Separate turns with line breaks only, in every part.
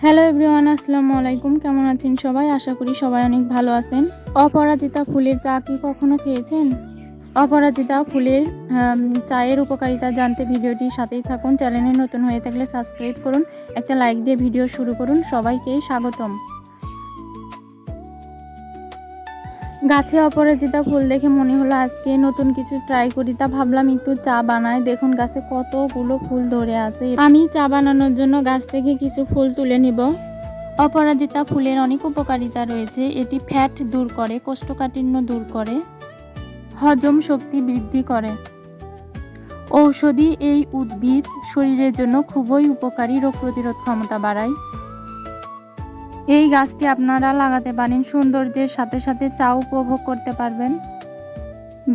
Hello everyone, আসসালামু আলাইকুম। কেমন আছেন সবাই? আশা করি সবাই অনেক ভালো আছেন। অপরাজিতা ফুলের চা কি কখনো খেয়েছেন? অপরাজিতা ফুলের চায়ের উপকারিতা জানতে ভিডিওটির সাথেই থাকুন। চ্যানেলে নতুন হয়ে থাকলে সাবস্ক্রাইব করুন, একটা লাইক দিয়ে ভিডিও শুরু করুন। সবাইকেই স্বাগতম। গাছে অপরাজিতা ফুল দেখে মনে হলো আজকে নতুন কিছু ট্রাই করি, তা ভাবলাম একটু চা বানাই। দেখুন গাছে কতগুলো ফুল ধরে আছে। আমি চা বানানোর জন্য গাছ থেকে কিছু ফুল তুলে নিব। অপরাজিতা ফুলের অনেক উপকারিতা রয়েছে। এটি ফ্যাট দূর করে, কোষ্ঠকাঠিন্য দূর করে, হজম শক্তি বৃদ্ধি করে। ঔষধি এই উদ্ভিদ শরীরের জন্য খুবই উপকারী, রোগ প্রতিরোধ ক্ষমতা বাড়ায়। এই গাছটি আপনারা লাগাতে পারেন, সৌন্দর্যের সাথে সাথে চা উপভোগ করতে পারবেন।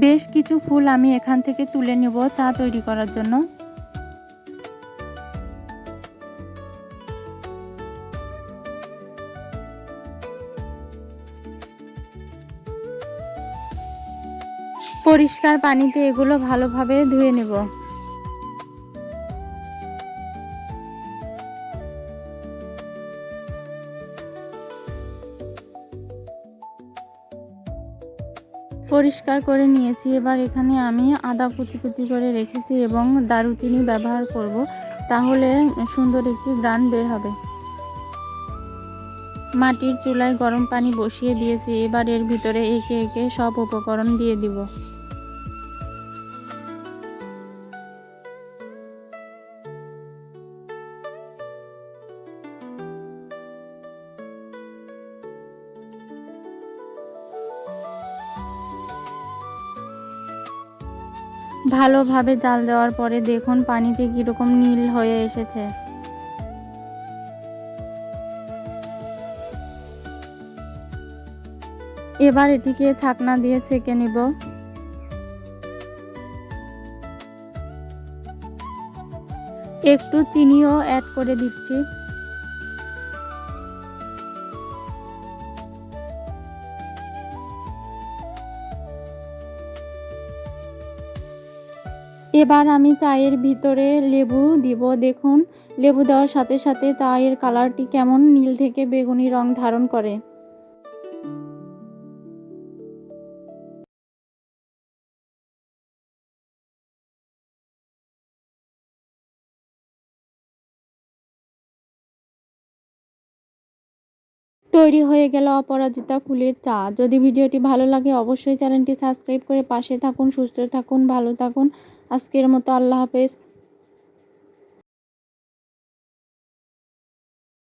বেশ কিছু ফুল আমি এখান থেকে তুলে নেব চা তৈরি করার জন্য। পরিষ্কার পানিতে এগুলো ভালোভাবে ধুয়ে নেব। পরিষ্কার করে নিয়েছি। এবার এখানে আমি আদা কুচি কুচি করে রেখেছি এবং দারুচিনি ব্যবহার করব, তাহলে সুন্দর একটি ঘ্রাণ বের হবে। মাটির চুলায় গরম পানি বসিয়ে দিয়েছি। এবার এর ভিতরে একে একে সব উপকরণ দিয়ে দিব। ভালোভাবে জাল দেওয়ার পরে দেখুন পানিতে কীরকম নীল হয়ে এসেছে। এবার এটিকে ছাকনা দিয়ে ছেঁকে নিব। একটু চিনিও অ্যাড করে দিচ্ছি। এবার আমি চায়ের ভিতরে লেবু দিব। দেখুন লেবু দেওয়ার সাথে সাথে চায়ের কালারটি কেমন নীল থেকে বেগুনি রং ধারণ করে। তৈরি হয়ে গেল অপরাজিতা ফুলের চা। যদি ভিডিওটি ভালো লাগে অবশ্যই চ্যানেলটি সাবস্ক্রাইব করে পাশে থাকুন। সুস্থ থাকুন, ভালো থাকুন। আজকের মতো আল্লাহ হাফেজ।